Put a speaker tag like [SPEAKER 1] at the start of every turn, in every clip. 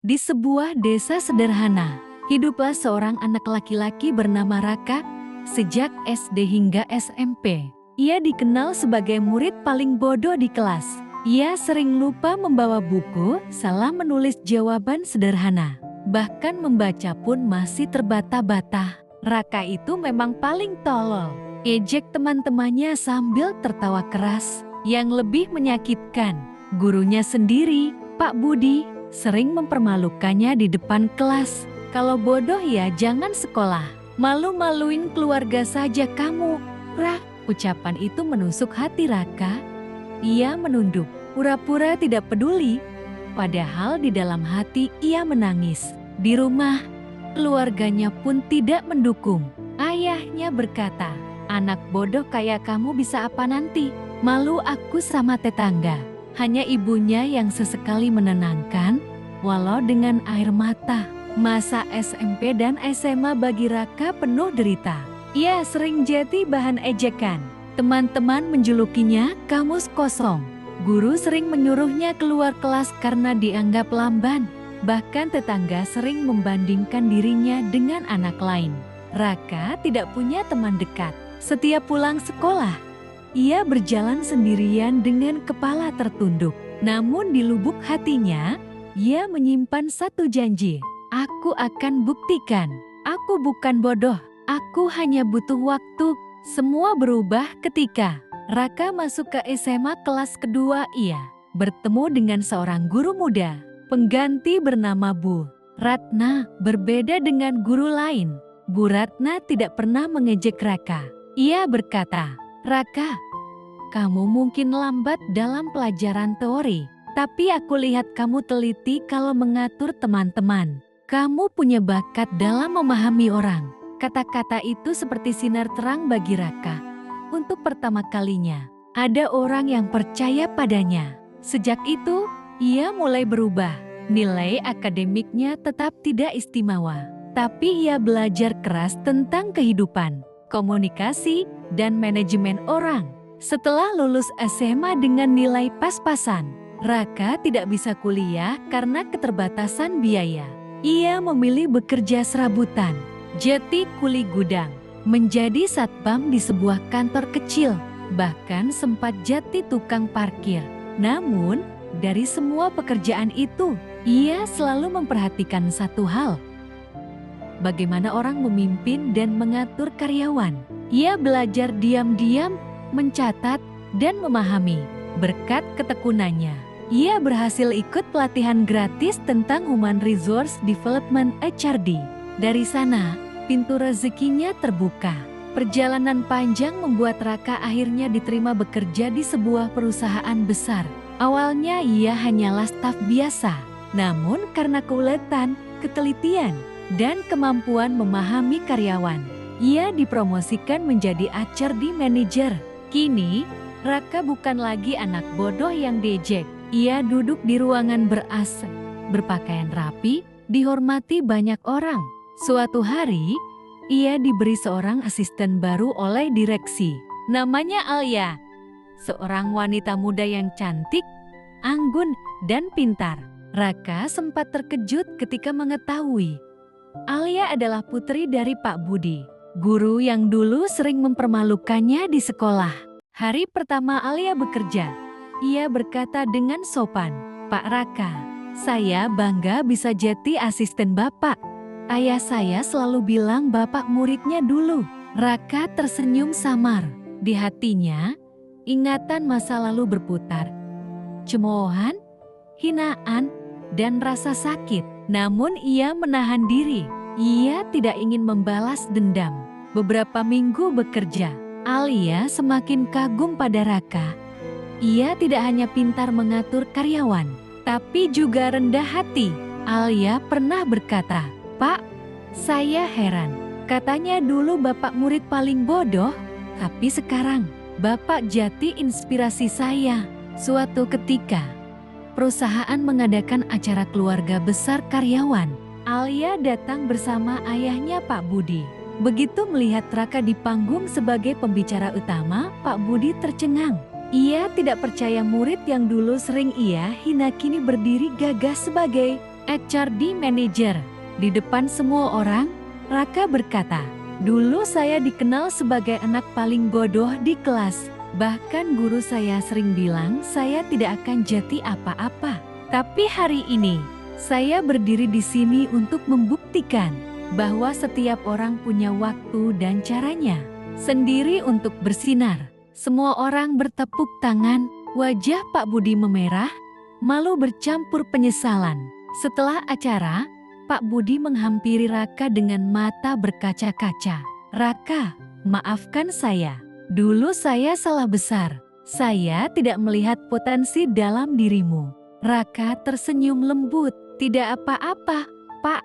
[SPEAKER 1] Di sebuah desa sederhana, hiduplah seorang anak laki-laki bernama Raka. Sejak SD hingga SMP, ia dikenal sebagai murid paling bodoh di kelas. Ia sering lupa membawa buku, salah menulis jawaban sederhana, bahkan membaca pun masih terbata-bata. Raka itu memang paling tolol, ejek teman-temannya sambil tertawa keras. Yang lebih menyakitkan, gurunya sendiri, Pak Budi, sering mempermalukannya di depan kelas. Kalau bodoh ya jangan sekolah, malu-maluin keluarga saja kamu. Rah, ucapan itu menusuk hati Raka. Ia menunduk, pura-pura tidak peduli. Padahal di dalam hati ia menangis. Di rumah, keluarganya pun tidak mendukung. Ayahnya berkata, "Anak bodoh kayak kamu bisa apa nanti? Malu aku sama tetangga." Hanya ibunya yang sesekali menenangkan, walau dengan air mata. Masa SMP dan SMA bagi Raka penuh derita. Ia sering jadi bahan ejekan. Teman-teman menjulukinya kamus kosong. Guru sering menyuruhnya keluar kelas karena dianggap lamban. Bahkan tetangga sering membandingkan dirinya dengan anak lain. Raka tidak punya teman dekat. Setiap pulang sekolah, ia berjalan sendirian dengan kepala tertunduk. Namun di lubuk hatinya, ia menyimpan satu janji. Aku akan buktikan, aku bukan bodoh, aku hanya butuh waktu. Semua berubah ketika Raka masuk ke SMA kelas kedua. Ia bertemu dengan seorang guru muda, pengganti bernama Bu Ratna. Berbeda dengan guru lain, Bu Ratna tidak pernah mengejek Raka. Ia berkata, "Raka, kamu mungkin lambat dalam pelajaran teori, tapi aku lihat kamu teliti kalau mengatur teman-teman. Kamu punya bakat dalam memahami orang." Kata-kata itu seperti sinar terang bagi Raka. Untuk pertama kalinya, ada orang yang percaya padanya. Sejak itu, ia mulai berubah. Nilai akademiknya tetap tidak istimewa, tapi ia belajar keras tentang kehidupan, komunikasi, dan manajemen orang. Setelah lulus SMA dengan nilai pas-pasan, Raka tidak bisa kuliah karena keterbatasan biaya. Ia memilih bekerja serabutan, jadi kuli gudang, menjadi satpam di sebuah kantor kecil, bahkan sempat jadi tukang parkir. Namun, dari semua pekerjaan itu, ia selalu memperhatikan satu hal: bagaimana orang memimpin dan mengatur karyawan. Ia belajar diam-diam, mencatat, dan memahami. Berkat ketekunannya, ia berhasil ikut pelatihan gratis tentang Human Resource Development (HRD). Dari sana, pintu rezekinya terbuka. Perjalanan panjang membuat Raka akhirnya diterima bekerja di sebuah perusahaan besar. Awalnya ia hanyalah staf biasa, namun karena keuletan, ketelitian, dan kemampuan memahami karyawan, ia dipromosikan menjadi HRD manager. Kini, Raka bukan lagi anak bodoh yang diejek. Ia duduk di ruangan ber-AC, berpakaian rapi, dihormati banyak orang. Suatu hari, ia diberi seorang asisten baru oleh direksi. Namanya Alia, seorang wanita muda yang cantik, anggun, dan pintar. Raka sempat terkejut ketika mengetahui Alia adalah putri dari Pak Budi, guru yang dulu sering mempermalukannya di sekolah. Hari pertama Alia bekerja, ia berkata dengan sopan, "Pak Raka, saya bangga bisa jadi asisten Bapak. Ayah saya selalu bilang Bapak muridnya dulu." Raka tersenyum samar. Di hatinya, ingatan masa lalu berputar. Cemoohan, hinaan, dan rasa sakit. Namun ia menahan diri. Ia tidak ingin membalas dendam. Beberapa minggu bekerja, Alia semakin kagum pada Raka. Ia tidak hanya pintar mengatur karyawan, tapi juga rendah hati. Alia pernah berkata, "Pak, saya heran. Katanya dulu Bapak murid paling bodoh, tapi sekarang Bapak jadi inspirasi saya." Suatu ketika, perusahaan mengadakan acara keluarga besar karyawan. Alia datang bersama ayahnya Pak Budi. Begitu melihat Raka di panggung sebagai pembicara utama, Pak Budi tercengang. Ia tidak percaya murid yang dulu sering ia hina kini berdiri gagah sebagai HRD Manager. Di depan semua orang, Raka berkata, "Dulu saya dikenal sebagai anak paling bodoh di kelas. Bahkan guru saya sering bilang saya tidak akan jadi apa-apa. Tapi hari ini, saya berdiri di sini untuk membuktikan bahwa setiap orang punya waktu dan caranya sendiri untuk bersinar." Semua orang bertepuk tangan, wajah Pak Budi memerah, malu bercampur penyesalan. Setelah acara, Pak Budi menghampiri Raka dengan mata berkaca-kaca. "Raka, maafkan saya. Dulu saya salah besar. Saya tidak melihat potensi dalam dirimu." Raka tersenyum lembut. "Tidak apa-apa, Pak.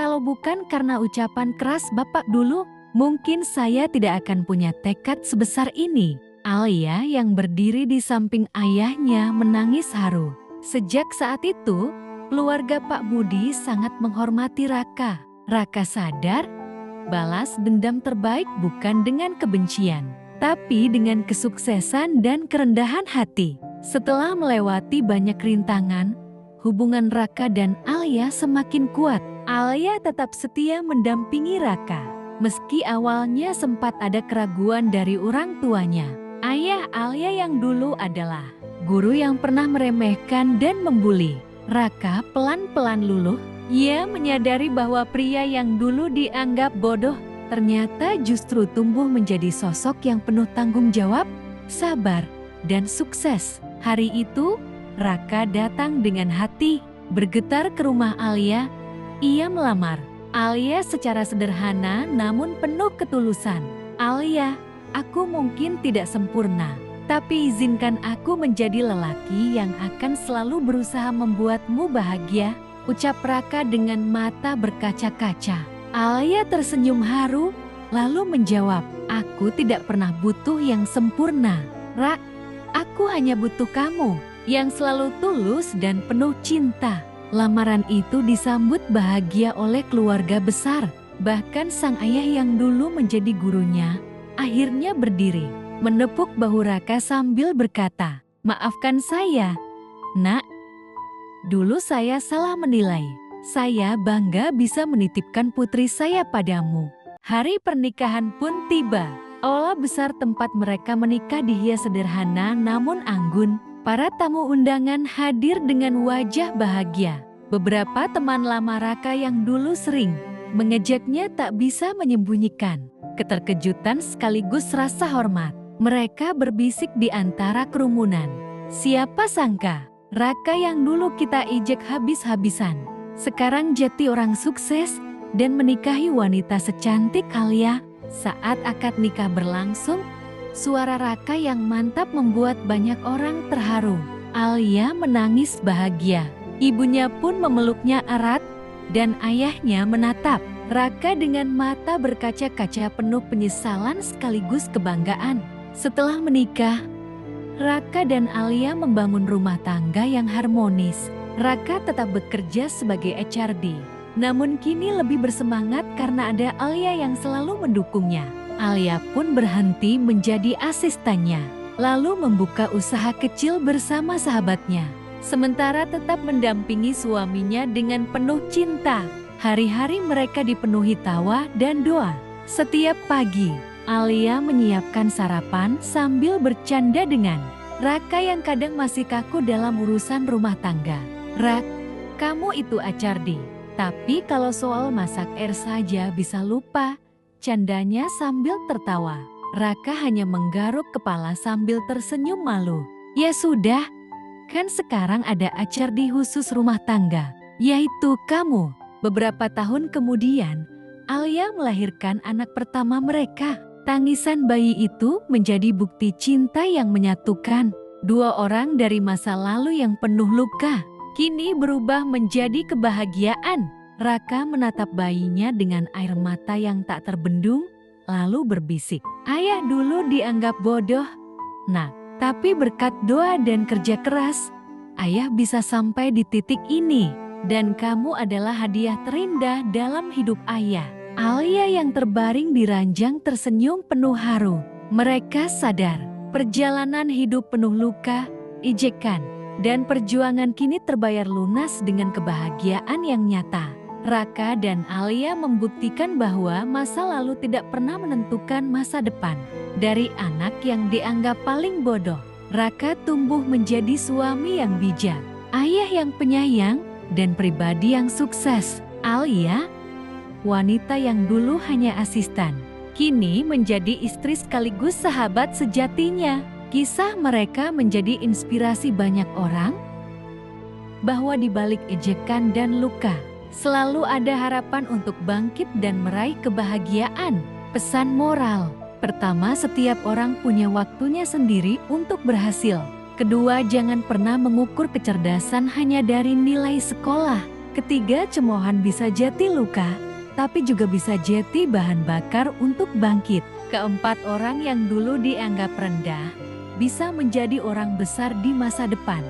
[SPEAKER 1] Kalau bukan karena ucapan keras Bapak dulu, mungkin saya tidak akan punya tekad sebesar ini." Alia yang berdiri di samping ayahnya menangis haru. Sejak saat itu, keluarga Pak Budi sangat menghormati Raka. Raka sadar, balas dendam terbaik bukan dengan kebencian, tapi dengan kesuksesan dan kerendahan hati. Setelah melewati banyak rintangan, hubungan Raka dan Alia semakin kuat. Alia tetap setia mendampingi Raka, meski awalnya sempat ada keraguan dari orang tuanya. Ayah Alia yang dulu adalah guru yang pernah meremehkan dan membuli Raka pelan-pelan luluh. Ia menyadari bahwa pria yang dulu dianggap bodoh ternyata justru tumbuh menjadi sosok yang penuh tanggung jawab, sabar, dan sukses. Hari itu, Raka datang dengan hati bergetar ke rumah Alia. Ia melamar Alia secara sederhana namun penuh ketulusan. "Alia, aku mungkin tidak sempurna, tapi izinkan aku menjadi lelaki yang akan selalu berusaha membuatmu bahagia," ucap Raka dengan mata berkaca-kaca. Alia tersenyum haru, lalu menjawab, "Aku tidak pernah butuh yang sempurna, Rak. Aku hanya butuh kamu, yang selalu tulus dan penuh cinta." Lamaran itu disambut bahagia oleh keluarga besar. Bahkan sang ayah yang dulu menjadi gurunya, akhirnya berdiri menepuk bahu Raka sambil berkata, "Maafkan saya, Nak. Dulu saya salah menilai. Saya bangga bisa menitipkan putri saya padamu." Hari pernikahan pun tiba. Aula besar tempat mereka menikah dihias sederhana namun anggun. Para tamu undangan hadir dengan wajah bahagia. Beberapa teman lama Raka yang dulu sering mengejaknya tak bisa menyembunyikan keterkejutan sekaligus rasa hormat. Mereka berbisik di antara kerumunan, "Siapa sangka, Raka yang dulu kita ejek habis-habisan, sekarang jadi orang sukses dan menikahi wanita secantik Alia." Saat akad nikah berlangsung, suara Raka yang mantap membuat banyak orang terharu. Alia menangis bahagia. Ibunya pun memeluknya erat dan ayahnya menatap Raka dengan mata berkaca-kaca penuh penyesalan sekaligus kebanggaan. Setelah menikah, Raka dan Alia membangun rumah tangga yang harmonis. Raka tetap bekerja sebagai HRD, namun kini lebih bersemangat karena ada Alia yang selalu mendukungnya. Alia pun berhenti menjadi asistennya, lalu membuka usaha kecil bersama sahabatnya. Sementara tetap mendampingi suaminya dengan penuh cinta. Hari-hari mereka dipenuhi tawa dan doa. Setiap pagi, Alia menyiapkan sarapan sambil bercanda dengan Raka yang kadang masih kaku dalam urusan rumah tangga. "Rak, kamu itu HRD, tapi kalau soal masak air saja bisa lupa," candanya sambil tertawa. Raka hanya menggaruk kepala sambil tersenyum malu. "Ya sudah, kan sekarang ada HRD khusus rumah tangga, yaitu kamu." Beberapa tahun kemudian, Alia melahirkan anak pertama mereka. Tangisan bayi itu menjadi bukti cinta yang menyatukan. Dua orang dari masa lalu yang penuh luka, kini berubah menjadi kebahagiaan. Raka menatap bayinya dengan air mata yang tak terbendung, lalu berbisik, "Ayah dulu dianggap bodoh, Nak, tapi berkat doa dan kerja keras, ayah bisa sampai di titik ini. Dan kamu adalah hadiah terindah dalam hidup ayah." Alia yang terbaring di ranjang tersenyum penuh haru. Mereka sadar, perjalanan hidup penuh luka, ejekan, Dan perjuangan kini terbayar lunas dengan kebahagiaan yang nyata. Raka dan Alia membuktikan bahwa masa lalu tidak pernah menentukan masa depan. Dari anak yang dianggap paling bodoh, Raka tumbuh menjadi suami yang bijak, ayah yang penyayang, dan pribadi yang sukses. Alia, wanita yang dulu hanya asisten, kini menjadi istri sekaligus sahabat sejatinya. Kisah mereka menjadi inspirasi banyak orang bahwa di balik ejekan dan luka, selalu ada harapan untuk bangkit dan meraih kebahagiaan. Pesan moral: pertama, setiap orang punya waktunya sendiri untuk berhasil. Kedua, jangan pernah mengukur kecerdasan hanya dari nilai sekolah. Ketiga, cemoohan bisa jadi luka, tapi juga bisa jadi bahan bakar untuk bangkit. Keempat, orang yang dulu dianggap rendah bisa menjadi orang besar di masa depan.